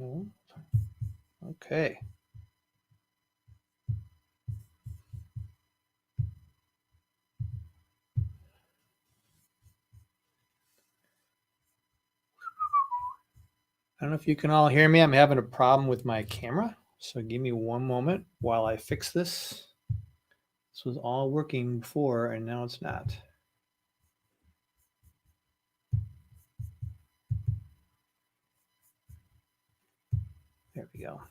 No. Okay. I don't know if you can all hear me. I'm having a problem with my camera. So give me one moment while I fix this. This was all working before and now it's not. There we go.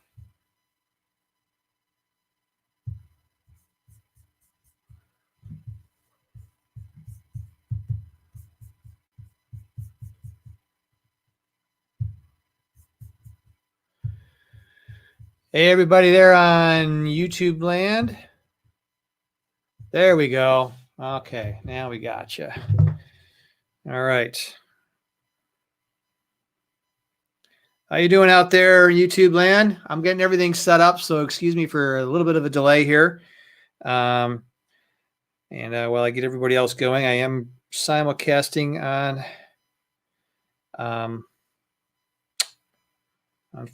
Hey, everybody there on YouTube land. There we go. Okay, now we got you. All right. How you doing out there, YouTube land? I'm getting everything set up, so excuse me for a little bit of a delay here. And while I get everybody else going, I am simulcasting on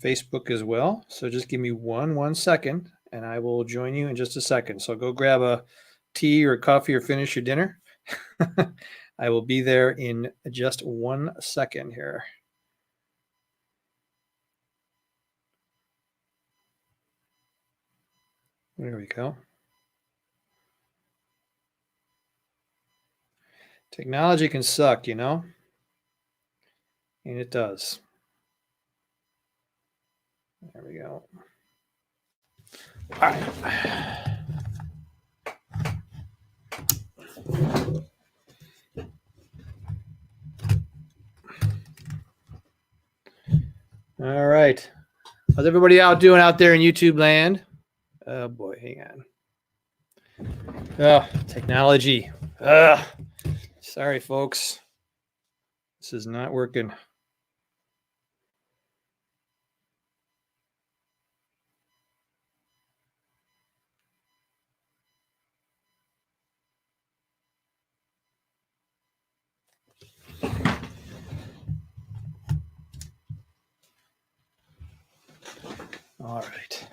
Facebook as well. So just give me one second, and I will join you in just a second. So go grab a tea or coffee or finish your dinner. I will be there in just 1 second here. There we go. Technology can suck, you know? And it does. There we go. All right. All right. How's everybody out doing out there in YouTube land? Oh boy, hang on. Oh, technology. Sorry, folks. This is not working. All right.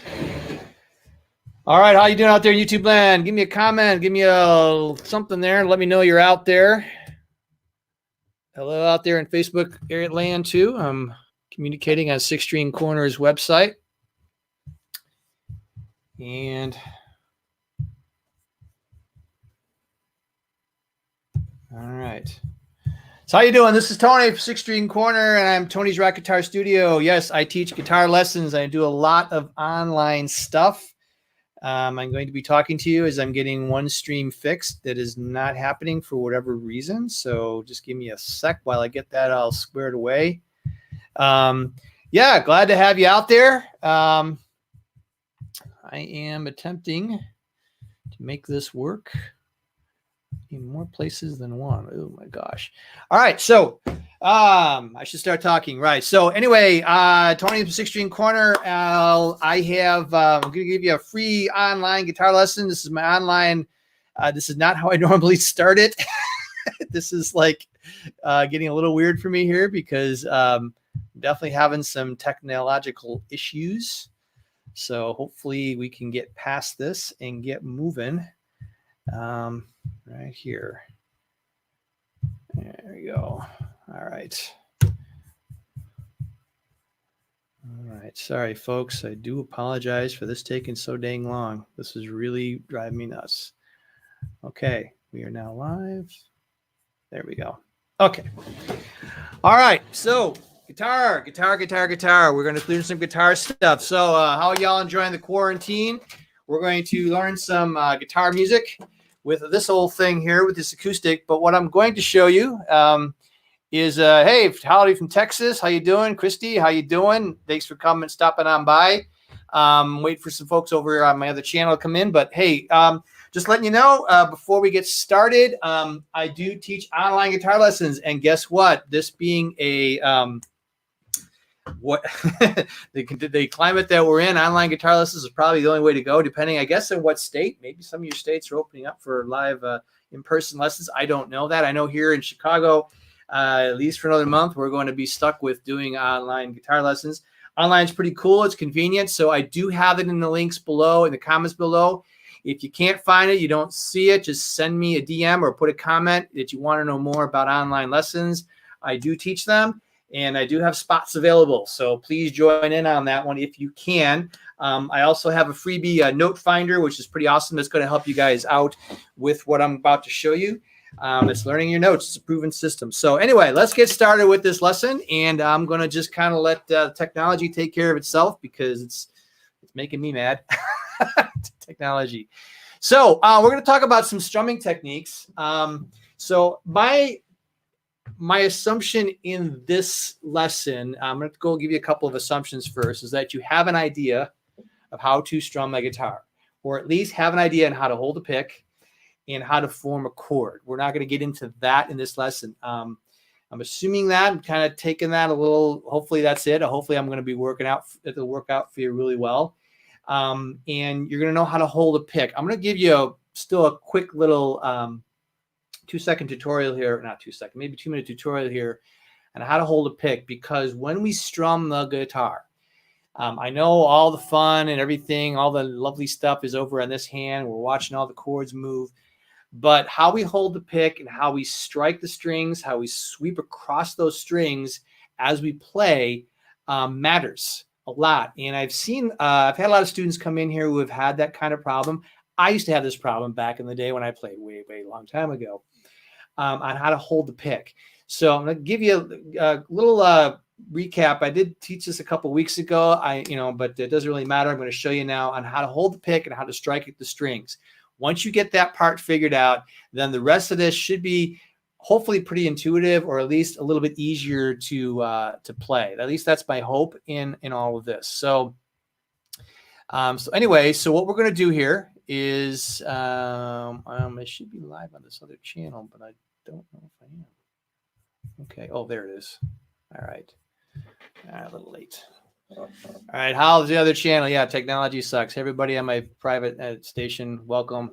All right, how you doing out there in YouTube land? Give me a comment. Give me a something there. Let me know you're out there. Hello out there in Facebook area land too. I'm communicating on Six String Corner's website. And all right. So how you doing? This is Tony from Six String Corner, and I'm Tony's Rock Guitar Studio. Yes, I teach guitar lessons. I do a lot of online stuff. I'm going to be talking to you as I'm getting one stream fixed that is not happening for whatever reason. So just give me a sec while I get that all squared away. Yeah, glad to have you out there. I am attempting to make this work in more places than one. Oh my gosh. All right. So I should start talking. Right. So anyway, Tony from Six String Corner. I'm going to give you a free online guitar lesson. This is my online. This is not how I normally start it. This is like getting a little weird for me here because I'm definitely having some technological issues. So hopefully we can get past this and get moving. Right here. There we go. All right. All right. Sorry, folks. I do apologize for this taking so dang long. This is really driving me nuts. Okay. We are now live. There we go. Okay. All right. So guitar. We're going to do some guitar stuff. So how are y'all enjoying the quarantine? We're going to learn some guitar music with this old thing here with this acoustic. But what I'm going to show you is, hey, Howdy from Texas. How you doing? Christy, how you doing? Thanks for coming, stopping on by. Wait for some folks over here on my other channel to come in. But hey, just letting you know, before we get started, I do teach online guitar lessons. And guess what? This being a the climate that we're in, online guitar lessons is probably the only way to go, depending, I guess, on what state. Maybe some of your states are opening up for live in-person lessons. I don't know that. I know here in Chicago, at least for another month, we're going to be stuck with doing online guitar lessons. Online is pretty cool. It's convenient. So I do have it in the links below, in the comments below. If you can't find it, you don't see it, just send me a DM or put a comment that you want to know more about online lessons. I do teach them, and I do have spots available. So please join in on that one if you can. I also have a freebie note finder, which is pretty awesome. That's going to help you guys out with what I'm about to show you. It's learning your notes. It's a proven system. So anyway, let's get started with this lesson. And I'm going to just kind of let technology take care of itself because it's making me mad. Technology. So we're going to talk about some strumming techniques. So my assumption in this lesson, I'm going to go give you a couple of assumptions first, is that you have an idea of how to strum a guitar, or at least have an idea on how to hold a pick and how to form a chord. We're not going to get into that in this lesson. I'm assuming that. I'm kind of taking that a little. Hopefully that's it. Hopefully I'm going to be working out. It'll work out for you really well. And you're going to know how to hold a pick. I'm going to give you still a quick little 2-second tutorial here. Not 2 second, maybe 2-minute tutorial here on how to hold a pick, because when we strum the guitar, I know all the fun and everything, all the lovely stuff is over on this hand. We're watching all the chords move. But how we hold the pick and how we strike the strings, how we sweep across those strings as we play matters a lot. And I've had a lot of students come in here who have had that kind of problem. I used to have this problem back in the day when I played way long time ago on how to hold the pick. So I'm going to give you a little recap. I did teach this a couple weeks ago, but it doesn't really matter. I'm going to show you now on how to hold the pick and how to strike the strings. Once you get that part figured out, then the rest of this should be hopefully pretty intuitive, or at least a little bit easier to play. At least that's my hope in all of this. So anyway, so what we're going to do here is I should be live on this other channel, but I don't know if I am. Okay. Oh, there it is. All right. A little late. All right. How's the other channel? Yeah, technology sucks. Everybody on my private station, welcome.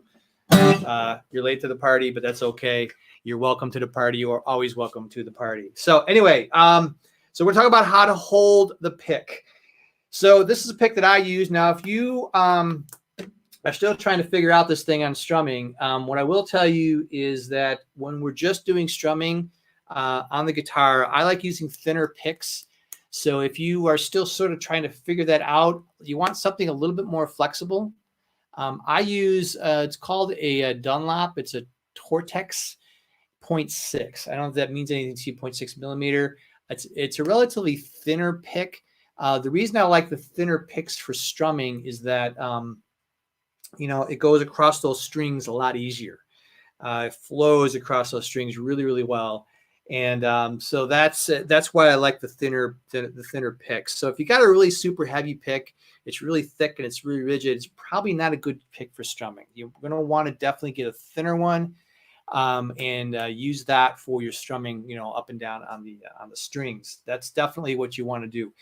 You're late to the party, but that's okay. You're welcome to the party. You are always welcome to the party. So anyway, so we're talking about how to hold the pick. So this is a pick that I use. Now, if you are still trying to figure out this thing on strumming, what I will tell you is that when we're just doing strumming on the guitar, I like using thinner picks. So if you are still sort of trying to figure that out, you want something a little bit more flexible. I use, it's called a Dunlop. It's a Tortex 0.6. I don't know if that means anything to you, 0.6 millimeter. It's a relatively thinner pick. The reason I like the thinner picks for strumming is that, it goes across those strings a lot easier. It flows across those strings really well. And so that's why I like the thinner picks. So if you got a really super heavy pick, it's really thick and it's really rigid, it's probably not a good pick for strumming. You're going to want to definitely get a thinner one and use that for your strumming, up and down on the strings. That's definitely what you want to do.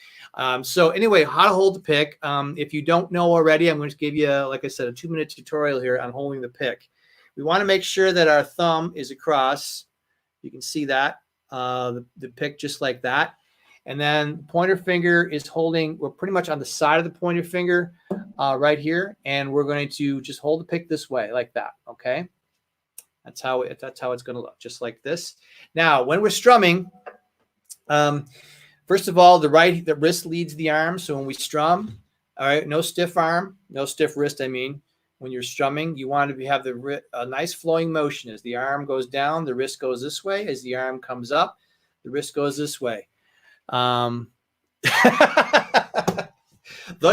So anyway, how to hold the pick. If you don't know already, I'm going to give you, like I said, a 2-minute tutorial here on holding the pick. We want to make sure that our thumb is across. You can see that, the pick just like that. And then pointer finger is holding, we're pretty much on the side of the pointer finger right here. And we're going to just hold the pick this way, like that, okay? That's how it's going to look, just like this. Now, when we're strumming, first of all, the wrist leads the arm. So when we strum, all right, no stiff arm, no stiff wrist, I mean. When you're strumming, you want to have a nice flowing motion. As the arm goes down, the wrist goes this way. As the arm comes up, the wrist goes this way. The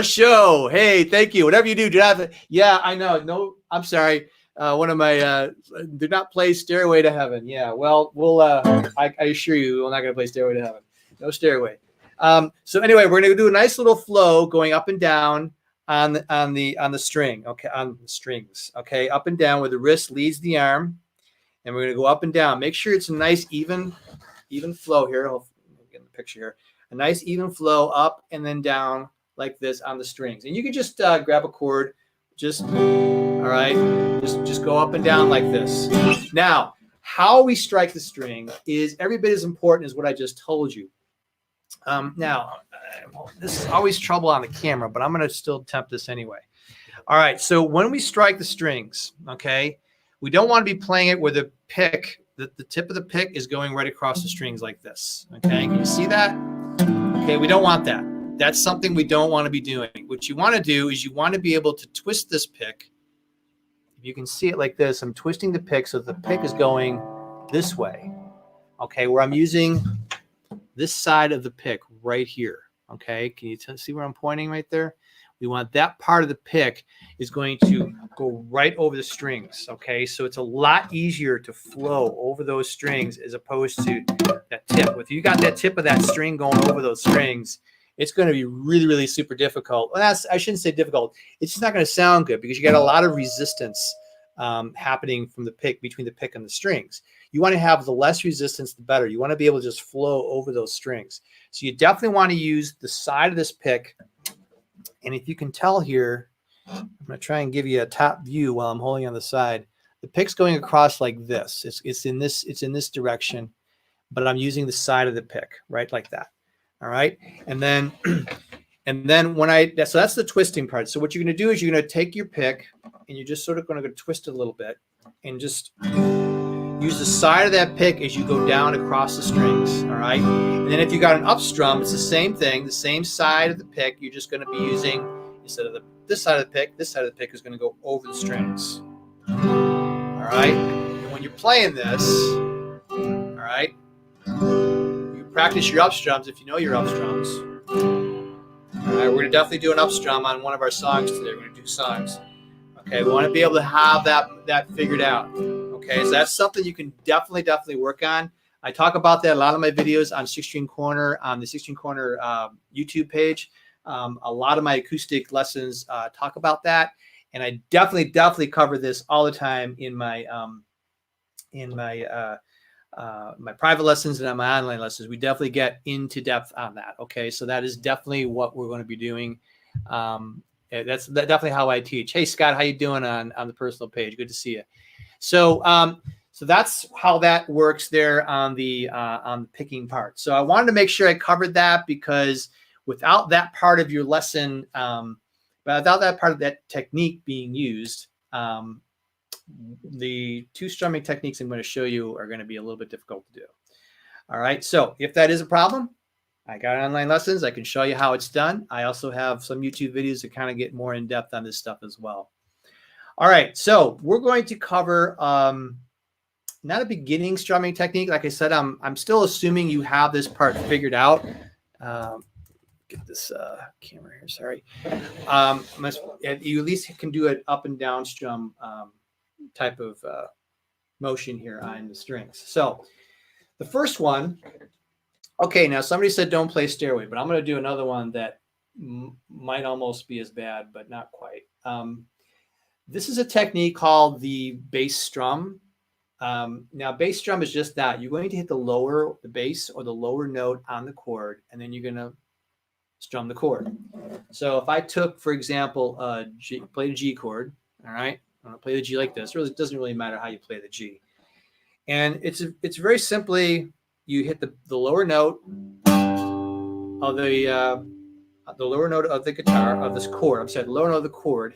show. Hey, thank you. Whatever you do not. Yeah, I know. No, I'm sorry. One of my do not play Stairway to Heaven. Yeah, well, we'll. I assure you, we're not going to play Stairway to Heaven. No Stairway. So anyway, we're going to do a nice little flow going up and down on the string, okay, on the strings, okay, up and down where the wrist leads the arm, and we're going to go up and down. Make sure it's a nice even flow here. I'll get the picture here. A nice even flow up and then down like this on the strings. And you can just grab a chord, just all right, just go up and down like this. Now, how we strike the string is every bit as important as what I just told you. Now, this is always trouble on the camera, but I'm going to still attempt this anyway. All right, so when we strike the strings, okay, we don't want to be playing it where the pick, the tip of the pick is going right across the strings like this, okay? Can you see that? Okay, we don't want that. That's something we don't want to be doing. What you want to do is you want to be able to twist this pick. If you can see it like this, I'm twisting the pick so the pick is going this way, okay, where I'm using this side of the pick right here, okay? Can you see where I'm pointing right there? We want that part of the pick is going to go right over the strings, okay? So it's a lot easier to flow over those strings as opposed to that tip. If you got that tip of that string going over those strings, it's going to be really, really super difficult. Well, I shouldn't say difficult. It's just not going to sound good because you got a lot of resistance happening from the pick, between the pick and the strings. You want to have the less resistance, the better. You want to be able to just flow over those strings. So you definitely want to use the side of this pick. And if you can tell here, I'm going to try and give you a top view while I'm holding on the side. The pick's going across like this. It's in this direction, but I'm using the side of the pick, right, like that. All right, and then so that's the twisting part. So what you're going to do is you're going to take your pick and you're just sort of going to twist it a little bit and just use the side of that pick as you go down across the strings, all right? And then if you got an up strum, it's the same thing, the same side of the pick. You're just going to be using, instead of this side of the pick, this side of the pick is going to go over the strings, all right? And when you're playing this, all right, you practice your up strums if you know your up strums. All right, we're going to definitely do an up strum on one of our songs today. We're going to do songs. Okay, we want to be able to have that figured out. Okay, so that's something you can definitely work on. I talk about that a lot of my videos on 16 Corner, on the 16 Corner YouTube page. A lot of my acoustic lessons talk about that, and I definitely cover this all the time in my my private lessons and on my online lessons. We definitely get into depth on that. Okay, so that is definitely what we're going to be doing. That's definitely how I teach. Hey Scott, how you doing on the personal page? Good to see you. So so that's how that works there on the picking part. So I wanted to make sure I covered that because without that part of your lesson, without that part of that technique being used, the two strumming techniques I'm going to show you are going to be a little bit difficult to do. All right. So if that is a problem, I got online lessons. I can show you how it's done. I also have some YouTube videos that kind of get more in depth on this stuff as well. All right. So we're going to cover not a beginning strumming technique. Like I said, I'm still assuming you have this part figured out. Get this camera here. Sorry. You at least can do an up and down strum type of motion here on the strings. So the first one, okay, now somebody said don't play Stairway, but I'm going to do another one that might almost be as bad, but not quite. This is a technique called the bass strum. Now, bass strum is just that. You're going to hit the bass or the lower note on the chord, and then you're going to strum the chord. So if I took, for example, played a G chord, all right, I'm going to play the G like this. It really doesn't really matter how you play the G. And it's very simply, you hit the lower note of the lower note of the guitar, of this chord. I'm sorry, the lower note of the chord,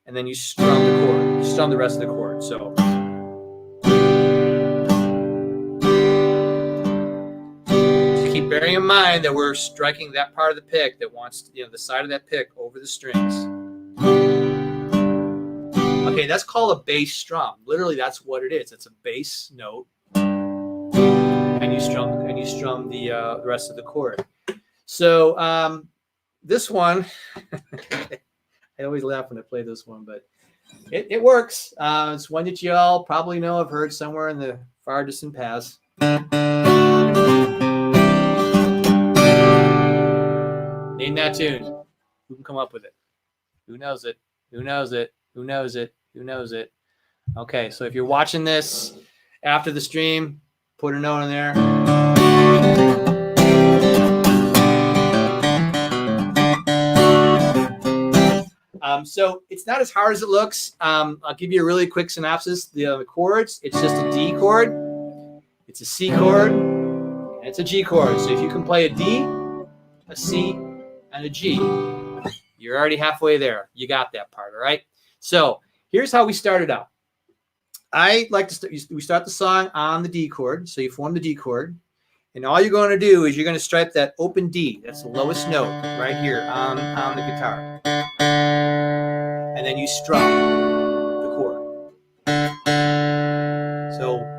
and then you strum the chord. You strum the rest of the chord. So just keep bearing in mind that we're striking that part of the pick that wants, the side of that pick over the strings. Okay, that's called a bass strum. Literally, that's what it is. It's a bass note, and you strum the rest of the chord. So this one, I always laugh when I play this one, but it works. It's one that you all probably know, have heard somewhere in the far distant past. Name that tune. Who can come up with it? Who knows it? Who knows it? Who knows it? Who knows it? Okay, so if you're watching this after the stream, put a note in there. So it's not as hard as it looks. I'll give you a really quick synopsis. The chords, it's just a D chord, it's a C chord, and And it's a G chord. So if you can play a D, a C, and a G, you're already halfway there. You got that part, all right? So here's how we started out. I like to we start the song on the D chord. So you form the D chord. And all you're going to do is you're going to stripe that open D. That's the lowest note right here on the guitar. And then you strum the chord. So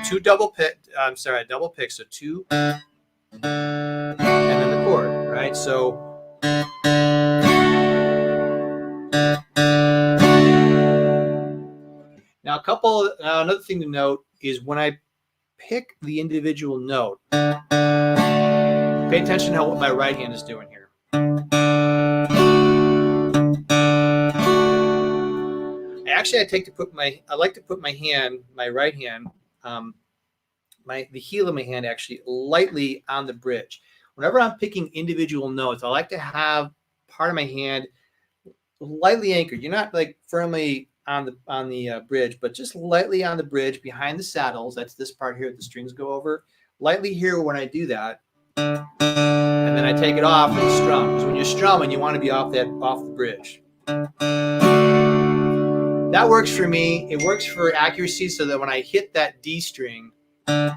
two double pick. I'm sorry, double pick. So two, and then the chord, right? So now another thing to note is when I pick the individual note, pay attention to what my right hand is doing here. Actually, I like to put my hand, my right hand, the heel of my hand actually lightly on the bridge. Whenever I'm picking individual notes, I like to have part of my hand lightly anchored. You're not like firmly on the bridge, but just lightly on the bridge behind the saddles. That's this part here that the strings go over. Lightly here when I do that, and then I take it off and strum. Because when you're strumming, you want to be off the bridge. That works for me. It works for accuracy, so that when I hit that D string, okay,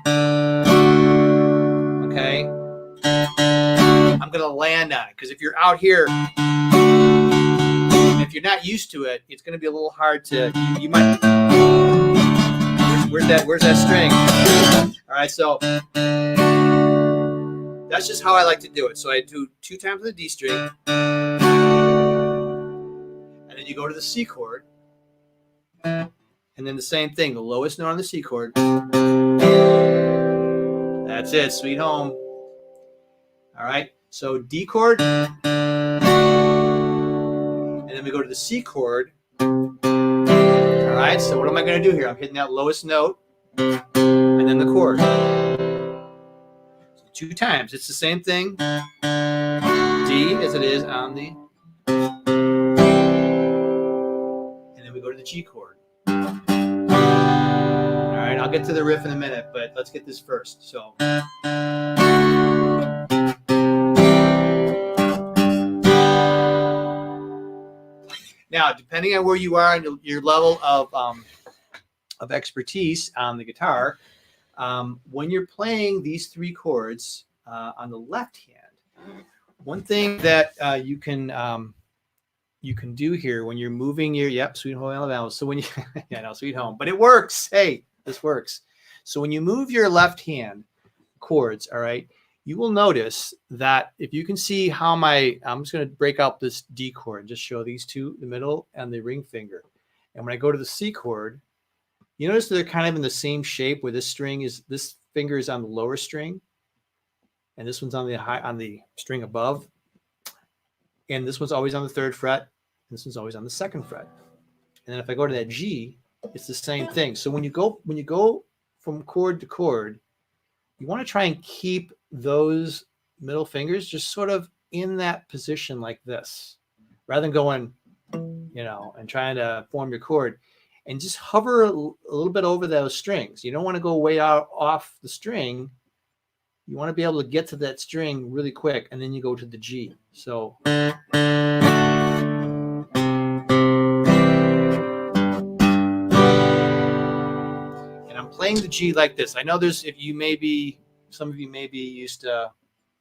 I'm gonna land on it. Because if you're out here, if you're not used to it, it's going to be a little hard to. You might. Where's that string? All right, so that's just how I like to do it. So I do 2 times the D string, and then you go to the C chord, and then the same thing, the lowest note on the C chord. That's it, sweet home. All right, so D chord. And then we go to the C chord. All right, so what am I going to do here? I'm hitting that lowest note and then the chord. So 2 times. It's the same thing. D as it is on the. And then we go to the G chord. All right, I'll get to the riff in a minute, but let's get this first. So. Now, depending on where you are and your level of expertise on the guitar, when you're playing these 3 chords on the left hand, one thing that you can do here when you're moving your Sweet Home Alabama. So when you Sweet Home, but it works. Hey, this works. So when you move your left hand chords, all right, you will notice that if you can see how I'm just going to break out this D chord and just show these 2, the middle and the ring finger. And when I go to the C chord, you notice they're kind of in the same shape where this finger is on the lower string and this one's on the string above. And this one's always on the 3rd fret. And this one's always on the 2nd fret. And then if I go to that G, it's the same thing. So when you go from chord to chord, you want to try and keep those middle fingers just sort of in that position like this, rather than going, and trying to form your chord, and just hover a little bit over those strings. You don't want to go way out off the string. You want to be able to get to that string really quick, and then you go to the G. So. Playing the G like this. I know some of you may be used to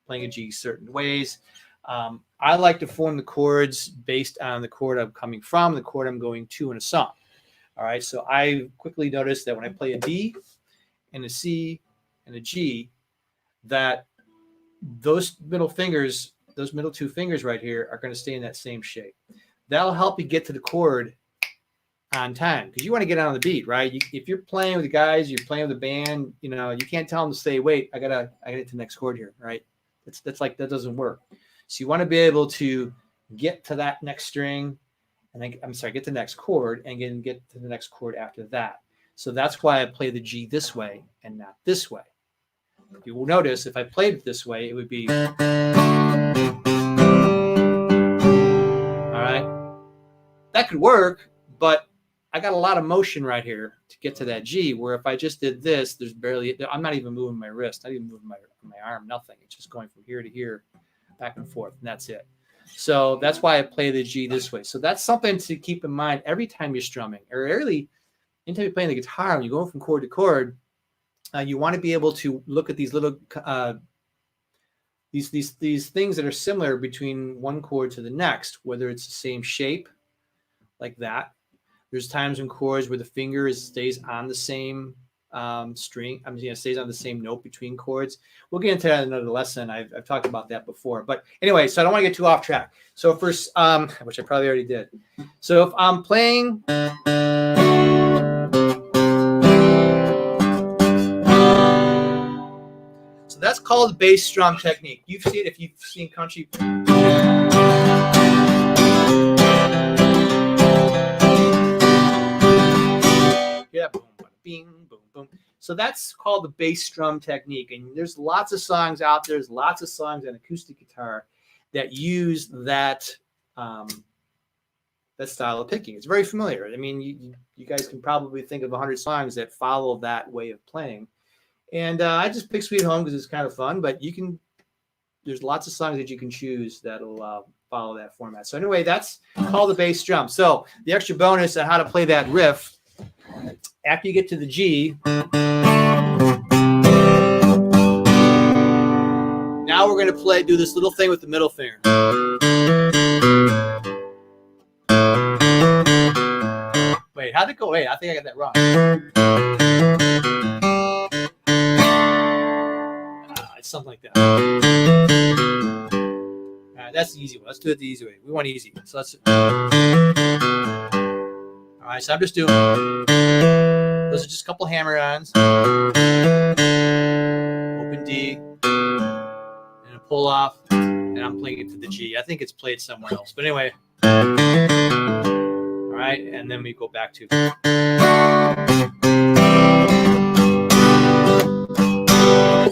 playing a G certain ways. I like to form the chords based on the chord I'm coming from, the chord I'm going to in a song. All right, so I quickly noticed that when I play a D and a C and a G, that those middle 2 fingers right here are going to stay in that same shape. That'll help you get to the chord on time, because you want to get on the beat, right? If you're playing with the guys, you're playing with a band, you can't tell them to say, wait, I gotta get to the next chord here, right? That doesn't work. So you want to be able to get to that next string, and then get to the next chord, and get to the next chord after that. So that's why I play the G this way and not this way. You will notice if I played it this way, it would be. All right, that could work, but I got a lot of motion right here to get to that G, where if I just did this, there's barely, I'm not even moving my wrist, not even moving my arm, nothing. It's just going from here to here, back and forth, and that's it. So that's why I play the G this way. So that's something to keep in mind every time you're strumming, or really anytime you're playing the guitar, when you're going from chord to chord, you want to be able to look at these little these things that are similar between one chord to the next, whether it's the same shape like that. There's times in chords where the finger stays on the same string. Stays on the same note between chords. We'll get into that in another lesson. I've talked about that before. But anyway, so I don't want to get too off track. So first, which I probably already did. So if I'm playing, so that's called the bass strum technique. You've seen, if you've seen country. Yeah, boom, bing, boom, boom. So that's called the bass strum technique. And there's lots of songs out there. There's lots of songs on acoustic guitar that use that that style of picking. It's very familiar. I mean, you guys can probably think of 100 songs that follow that way of playing. And I just pick Sweet Home because it's kind of fun. But you can, there's lots of songs that you can choose that'll follow that format. So anyway, that's called the bass drum. So the extra bonus on how to play that riff. After you get to the G, now we're going to do this little thing with the middle finger. Wait, how'd it go? Wait, I think I got that wrong. It's something like that. All right, that's the easy one. Let's do it the easy way. We want easy. So let's. All right, so I'm just doing. Those are just a couple hammer-ons. Open D, and a pull off, and I'm playing it to the G. I think it's played somewhere else, but anyway. All right, and then we go back to.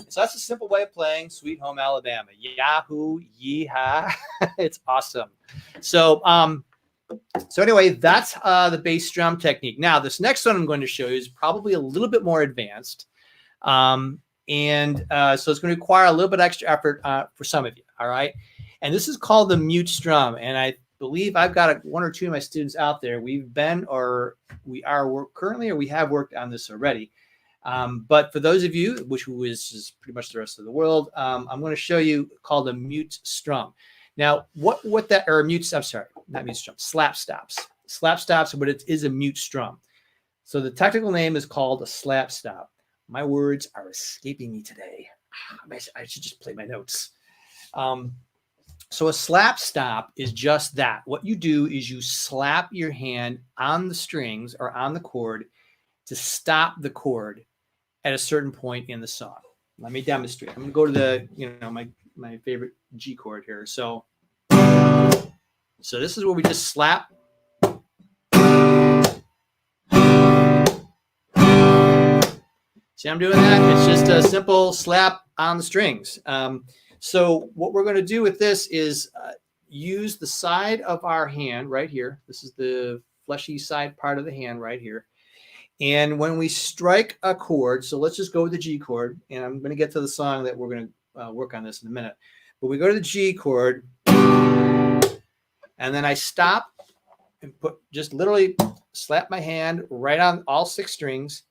So that's a simple way of playing Sweet Home Alabama. Yahoo, yeehaw. It's awesome. So, so anyway, that's the bass drum technique. Now, this next one I'm going to show you is probably a little bit more advanced. So it's going to require a little bit extra effort for some of you, all right? And this is called the mute strum. And I believe I've got one or two of my students out there. We've been, or we are currently, or we have worked on this already. But for those of you, which is pretty much the rest of the world, I'm going to show you called a mute strum. Now, what that, or mute, I'm sorry, not mute strum, slap stops. Slap stops, but it is a mute strum. So the technical name is called a slap stop. My words are escaping me today. I should just play my notes. So a slap stop is just that. What you do is you slap your hand on the strings or on the chord to stop the chord at a certain point in the song. Let me demonstrate. I'm going to go to the, my favorite G chord here. So this is where we just slap. See, I'm doing that. It's just a simple slap on the strings. So what we're going to do with this is use the side of our hand right here. This is the fleshy side part of the hand right here. And when we strike a chord, so let's just go with the G chord, and I'm going to get to the song that we're going to work on this in a minute. But we go to the G chord, and then I stop and just literally slap my hand right on all 6 strings.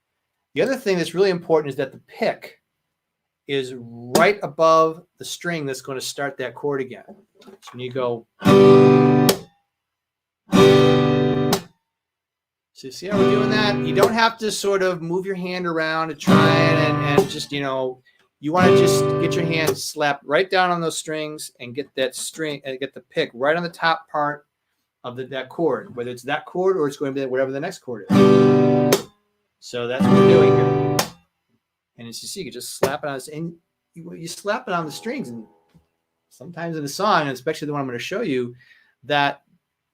The other thing that's really important is that the pick is right above the string that's going to start that chord again. So when you go, so you see how we're doing that? You don't have to sort of move your hand around to try and just, you want to just get your hand slapped right down on those strings and get that string and get the pick right on the top part of that chord, whether it's that chord or it's going to be whatever the next chord is. So that's what we're doing here. And as you see, you just slap it on, and you slap it on the strings. And sometimes in the song, and especially the one I'm going to show you, that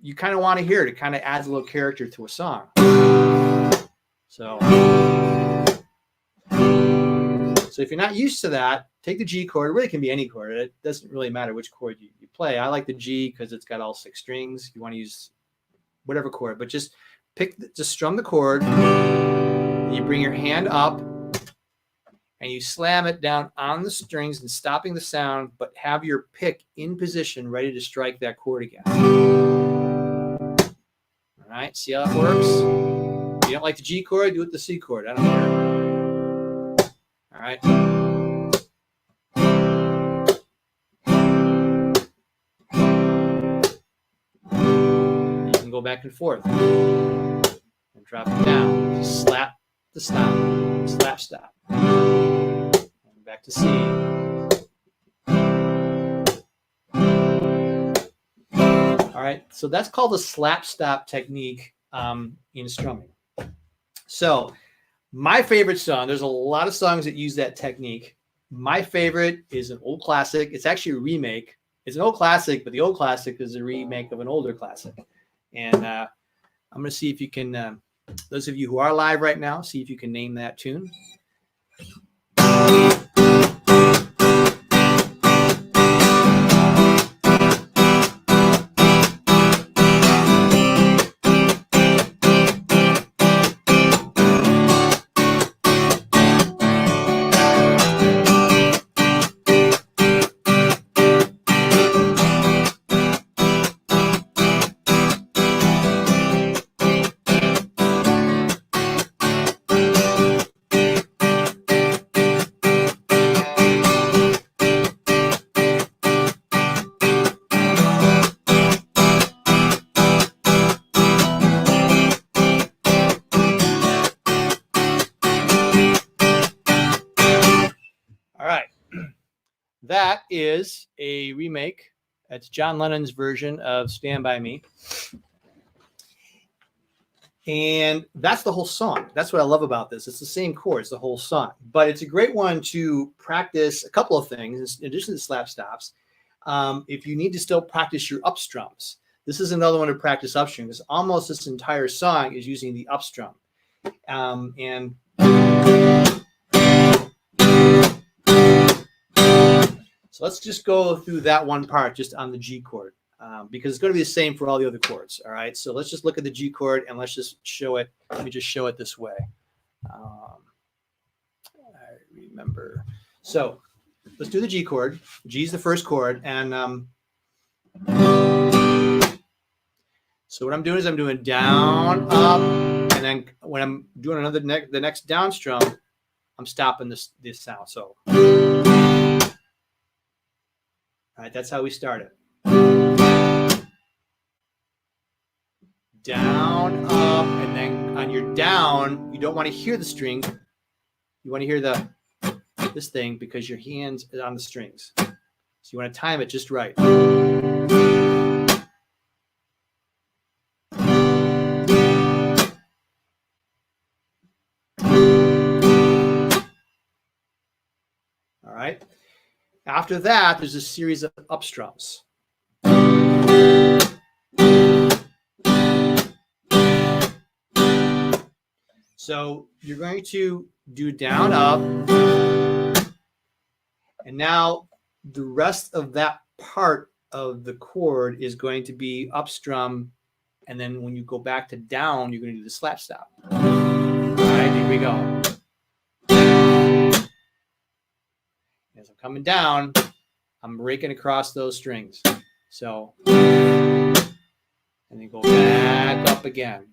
you kind of want to hear it. It kind of adds a little character to a song. So if you're not used to that, take the G chord. It really can be any chord. It doesn't really matter which chord you play. I like the G because it's got all 6 strings. You want to use whatever chord, but just just strum the chord. You bring your hand up and you slam it down on the strings and stopping the sound, but have your pick in position ready to strike that chord again. All right, see how that works? If you don't like the G chord, do it the C chord. I don't care. All right. You can go back and forth and drop it down. Just slap the stop, slap stop. And back to C. All right, so that's called the slap stop technique in strumming. So my favorite song, there's a lot of songs that use that technique. My favorite is an old classic. It's actually a remake. It's an old classic, but the old classic is a remake of an older classic. And I'm going to see if you can, those of you who are live right now, see if you can name that tune. That is a remake. That's John Lennon's version of Stand By Me. And that's the whole song. That's what I love about this. It's the same chords, the whole song. But it's a great one to practice a couple of things in addition to slap stops. If you need to still practice your up strums, this is another one to practice up strum, because almost this entire song is using the up strum. And so let's just go through that one part just on the G chord, because it's going to be the same for all the other chords. All right, so let's just look at the G chord and let's just show it. Let me just show it this way. I remember. So let's do the G chord. G is the first chord, and so what I'm doing is I'm doing down, up, and then when I'm doing the next down strum, I'm stopping this sound. So. All right, that's how we start it. Down, up, and then on your down, you don't want to hear the strings. You want to hear this thing because your hands are on the strings. So you want to time it just right. All right. After that, there's a series of up strums. So you're going to do down, up, and now the rest of that part of the chord is going to be up strum, and then when you go back to down, you're going to do the slap stop. All right, here we go. As I'm coming down, I'm raking across those strings. So, and then go back up again.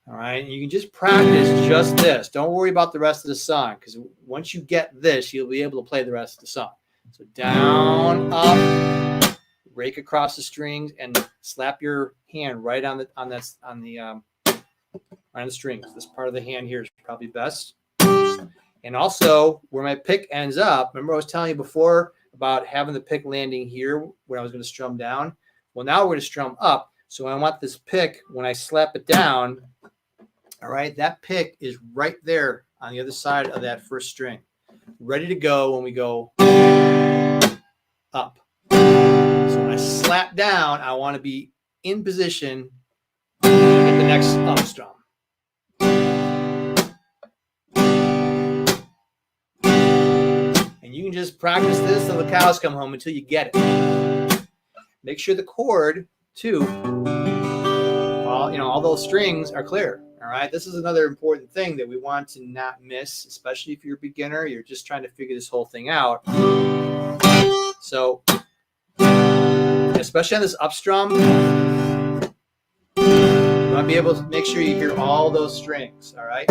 All right, and you can just practice just this. Don't worry about the rest of the song, because once you get this, you'll be able to play the rest of the song. So down, up, rake across the strings, and slap your hand right on the strings. This part of the hand here is probably best. And also, where my pick ends up, remember I was telling you before about having the pick landing here when I was going to strum down? Well, now we're going to strum up. So I want this pick, when I slap it down, all right, that pick is right there on the other side of that first string, ready to go when we go up. So when I slap down, I want to be in position to get the next up strum. And you can just practice this till the cows come home until you get it. make sure the chord too, all those strings are clear. All right, this is another important thing that we want to not miss, especially if you're a beginner, you're just trying to figure this whole thing out. So, especially on this up strum, you want to be able to make sure you hear all those strings. All right,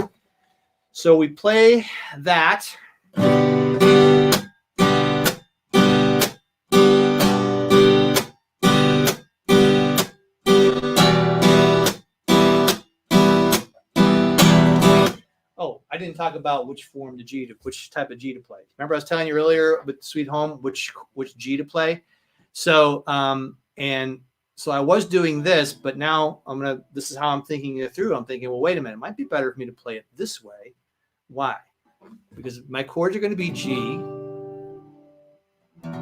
so we play that. Oh, I didn't talk about which type of G to play. Remember I was telling you earlier with Sweet Home which G to play. So so I was doing this, but now this is how I'm thinking it through. I'm thinking, well, wait a minute, it might be better for me to play it this way. Why? Because my chords are going to be G,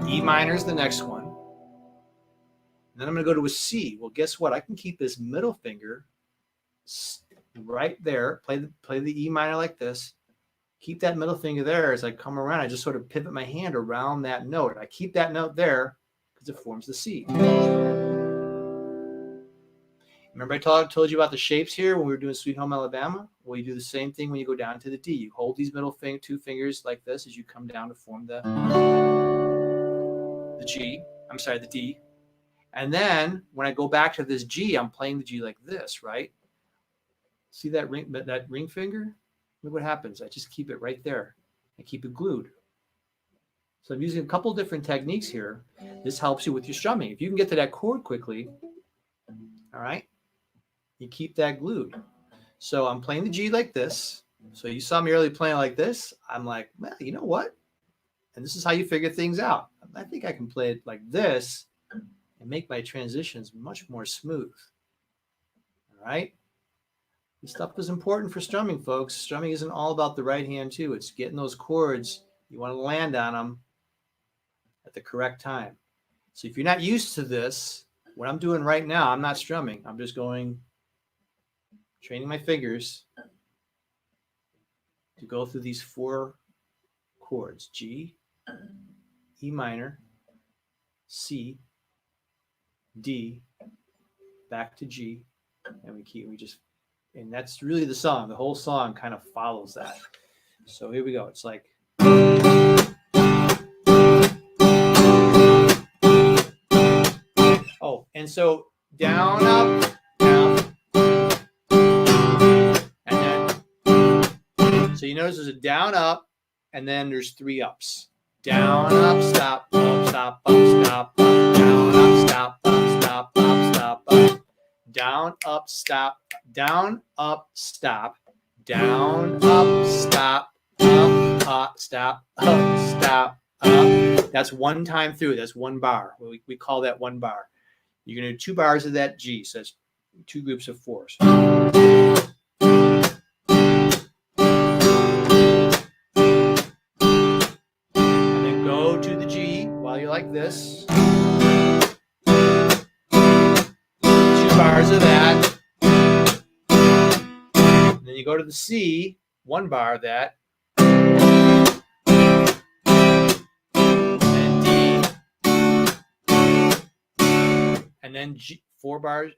E minor is the next one. And then I'm going to go to a C. Well, guess what? I can keep this middle finger right there, play the E minor like this, keep that middle finger there. As I come around, I just sort of pivot my hand around that note. I keep that note there because it forms the C. Remember I told you about the shapes here when we were doing Sweet Home Alabama? Well, you do the same thing when you go down to the D. You hold these two fingers like this as you come down to form the D. And then when I go back to this G, I'm playing the G like this, right? See that ring finger? Look what happens. I just keep it right there. I keep it glued. So I'm using a couple different techniques here. This helps you with your strumming. If you can get to that chord quickly, all right, you keep that glued. So I'm playing the G like this. So you saw me earlier playing like this. I'm like, well, you know what? And this is how you figure things out. I think I can play it like this and make my transitions much more smooth. All right? This stuff is important for strumming, folks. Strumming isn't all about the right hand, too. It's getting those chords. You want to land on them at the correct time. So if you're not used to this, what I'm doing right now, I'm not strumming. I'm just training my fingers to go through these 4 chords: G, E minor, C, D, back to G, and and that's really the song. The whole song kind of follows that. So here we go. It's like. Oh, and so down, up, down. And then, so you notice there's a down, up, and then there's 3 ups. Down, up, stop, up, stop, up, stop, up, down, up, stop, up, stop, up, stop, up. Down, up, stop, down, up, stop, down, up, stop, up, stop, up, stop, up. That's one time through. That's 1 bar. We call that 1 bar. You're going to do 2 bars of that G. So that's 2 groups of 4s. And then go to the G while you're like this. 2 bars of that. And then you go to the C, 1 bar of that. And D. And then G, 2 bars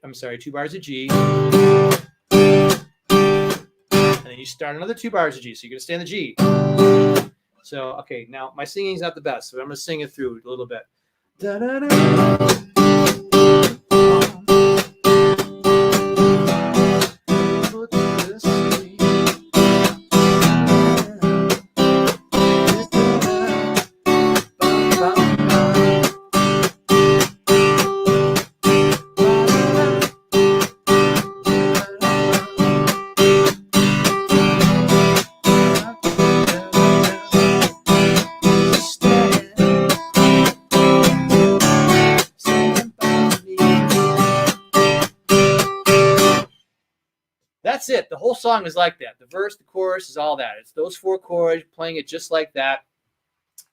of G. And then you start another 2 bars of G. So you're going to stay in the G. So, okay, now my singing's not the best, so I'm going to sing it through a little bit. Da, da, da. That's it. The whole song is like that. The verse, the chorus is all that. It's those 4 chords playing it just like that.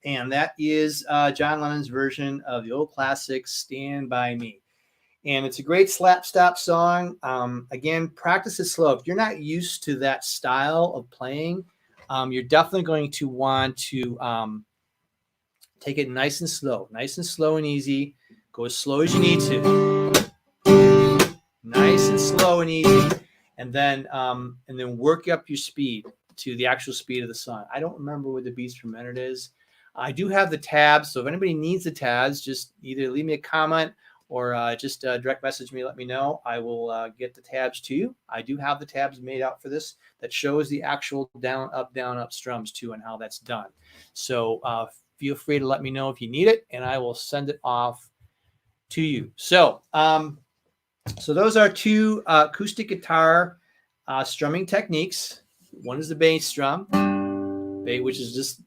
And that is John Lennon's version of the old classic Stand By Me. And it's a great slap-stop song. Again, practice it slow. If you're not used to that style of playing, you're definitely going to want to take it nice and slow and easy. Go as slow as you need to. Nice and slow and easy. And then work up your speed to the actual speed of the song. I don't remember what the beats per minute is. I do have the tabs, so if anybody needs the tabs, just either leave me a comment or just direct message me, let me know. I will get the tabs to you. I do have the tabs made out for this that shows the actual down, up strums too and how that's done. So feel free to let me know if you need it, and I will send it off to you. So those are two acoustic guitar strumming techniques. One is the bass strum, which is just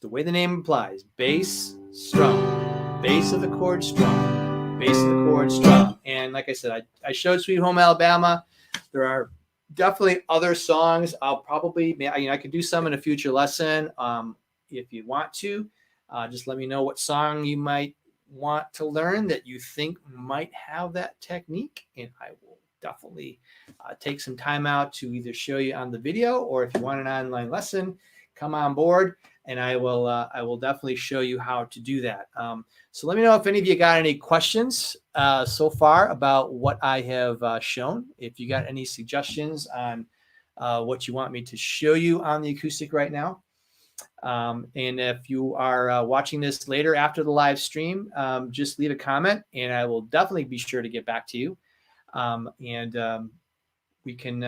the way the name implies. Bass strum, bass of the chord strum, bass of the chord strum. And like I said, I showed Sweet Home Alabama. There are definitely other songs. I'll probably, I could do some in a future lesson. If you want to, just let me know what song you might want to learn that you think might have that technique, and I will definitely take some time out to either show you on the video, or if you want an online lesson, come on board and I will definitely show you how to do that. So let me know if any of you got any questions so far about what I have shown. If you got any suggestions on what you want me to show you on the acoustic right now. And if you are watching this later after the live stream, just leave a comment and I will definitely be sure to get back to you. We can,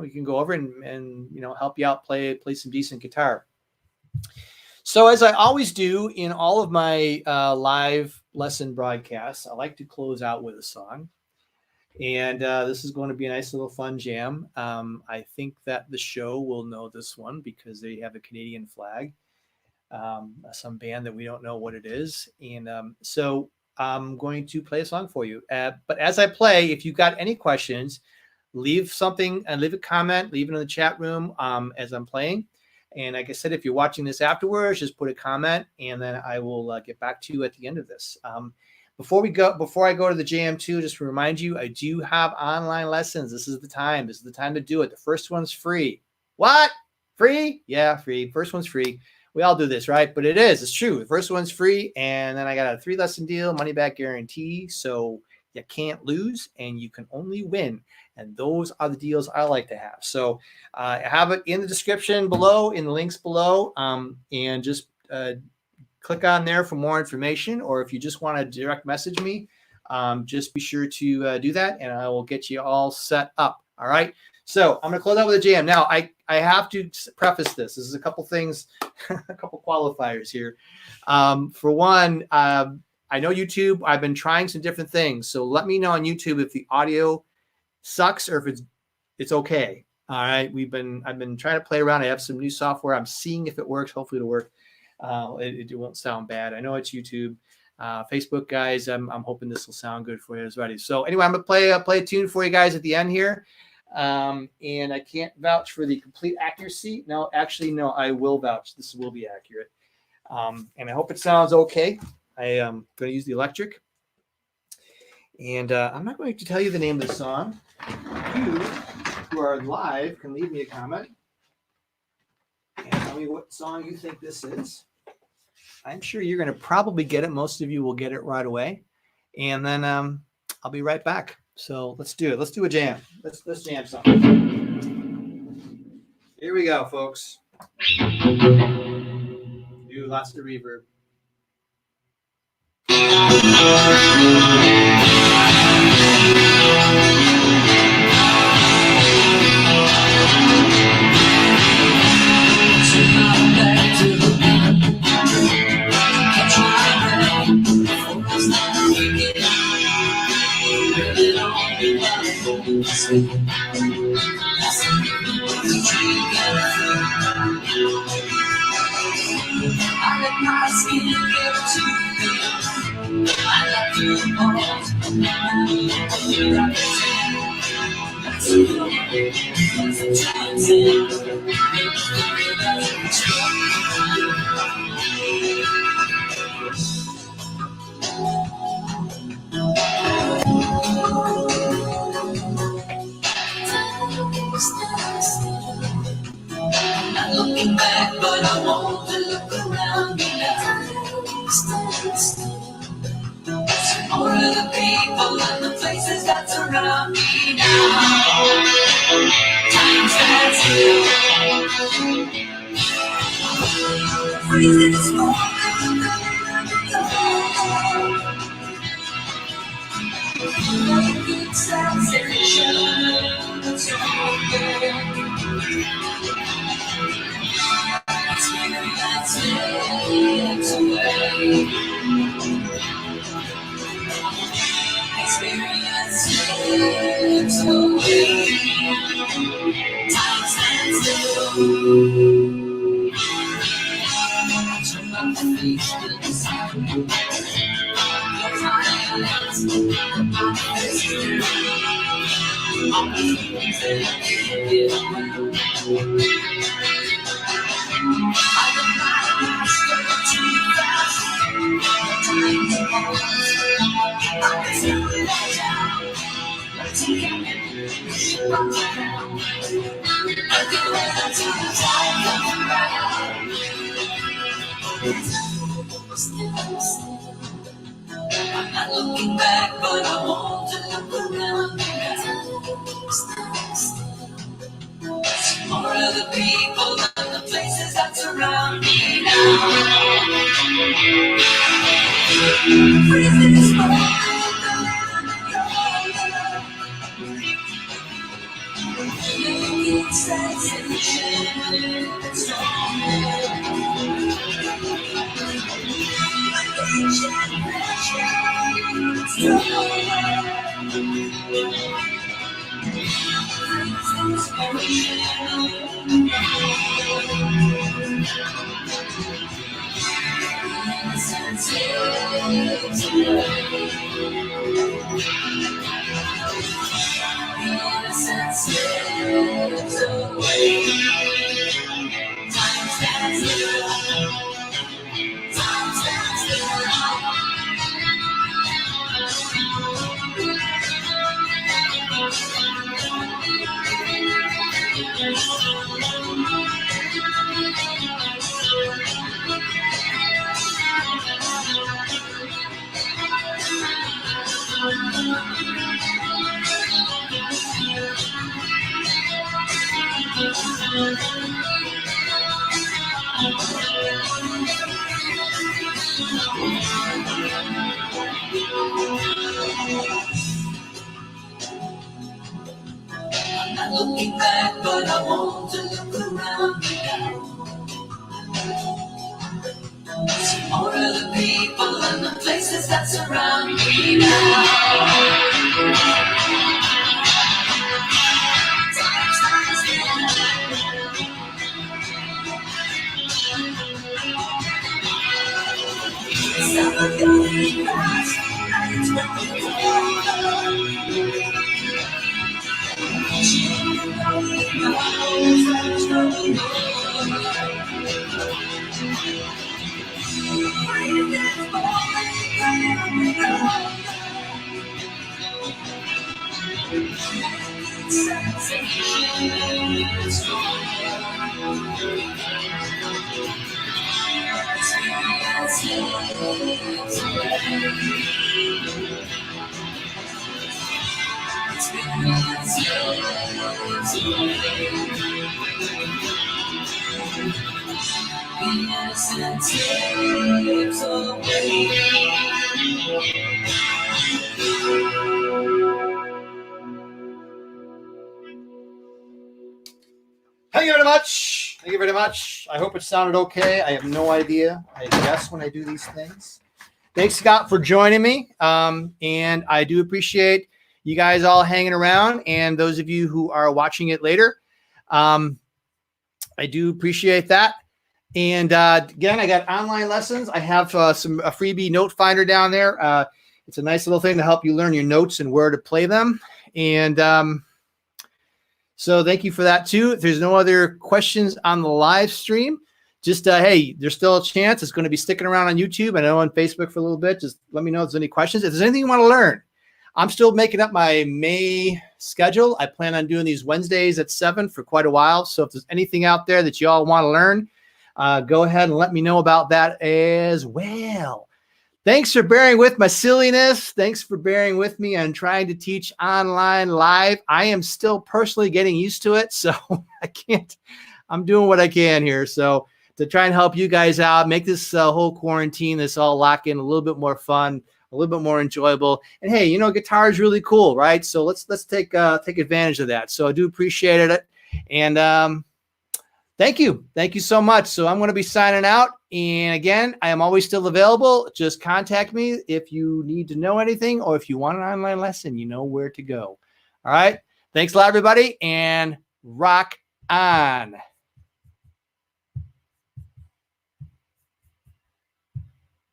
we can go over and help you out, play some decent guitar. So as I always do in all of my live lesson broadcasts, I like to close out with a song. And this is going to be a nice little fun jam. I think that the show will know this one because they have a Canadian flag, some band that we don't know what it is. And so I'm going to play a song for you. But as I play, if you've got any questions, leave something and leave a comment, leave it in the chat room as I'm playing. And like I said, if you're watching this afterwards, just put a comment and then I will get back to you at the end of this. Before I go to the JM2, just to remind you, I do have online lessons. This is the time. This is the time to do it. The first one's free. What? Free? Yeah, free. First one's free. We all do this, right? But it is. It's true. The first one's free, and then I got a 3-lesson deal, money-back guarantee, so you can't lose, and you can only win. And those are the deals I like to have. So I have it in the description below, in the links below, and just click on there for more information, or if you just want to direct message me, just be sure to do that, and I will get you all set up. All right. So I'm going to close out with a jam. Now, I have to preface this. This is a couple things, a couple qualifiers here. For one, I know YouTube. I've been trying some different things. So let me know on YouTube if the audio sucks or if it's okay. All right. I've been trying to play around. I have some new software. I'm seeing if it works. Hopefully it'll work. It won't sound bad. I know it's YouTube. Facebook guys, I'm hoping this will sound good for you as well. So anyway, I'm gonna play a tune for you guys at the end here. And I can't vouch for the complete accuracy. No, actually, no, I will vouch. This will be accurate. And I hope it sounds okay. I am going to use the electric. And I'm not going to tell you the name of the song. You who are live can leave me a comment and tell me what song you think this is. I'm sure you're going to probably get it. Most of you will get it right away. And then I'll be right back. So let's do it. Let's do a jam. Let's jam something. Here we go, folks. Do lots of reverb. Looking back, but I want to look around me now. places that surround me now. Time stands still. Freezing small. Good sensation. Experience slips away. Experience slips away. Time stands still. Turn my face to the sun. Close my eyes. My face is all the things that I can't get away. I don't mind master too fast. Time to pause. I can slow it down. Let's get it. Push it on down. I can wait until the time comes around. I'm not looking back, but I want to look around me now. More of the people and the places that surround me now. Freezing is making sensation stronger. Time stands still. Time stands still. I'm not looking back, but I want to look around me now. See more of the people and the places that surround me now. Time stands still. Summer going fast, nights going colder. Thank you very much. Thank you very much. I hope it sounded okay. I have no idea. I guess when I do these things. Thanks, Scott, for joining me. And I do appreciate you guys all hanging around, and those of you who are watching it later. I do appreciate that. And again, I got online lessons. I have a freebie note finder down there. It's a nice little thing to help you learn your notes and where to play them. And so thank you for that too. If there's no other questions on the live stream, just hey, there's still a chance. It's going to be sticking around on YouTube. I know on Facebook for a little bit. Just let me know if there's any questions. If there's anything you want to learn, I'm still making up my May schedule. I plan on doing these Wednesdays at 7 for quite a while. So if there's anything out there that you all want to learn, go ahead and let me know about that as well. Thanks for bearing with my silliness. Thanks for bearing with me on trying to teach online live. I am still personally getting used to it, so I'm doing what I can here. So to try and help you guys out, make this whole quarantine, this all lock in a little bit more fun, a little bit more enjoyable. And hey, you know, guitar is really cool, right? So let's take advantage of that. So I do appreciate it. And thank you so much. So I'm going to be signing out. And again, I am always still available. Just contact me if you need to know anything, or if you want an online lesson, you know where to go. All right. Thanks a lot, everybody, and rock on.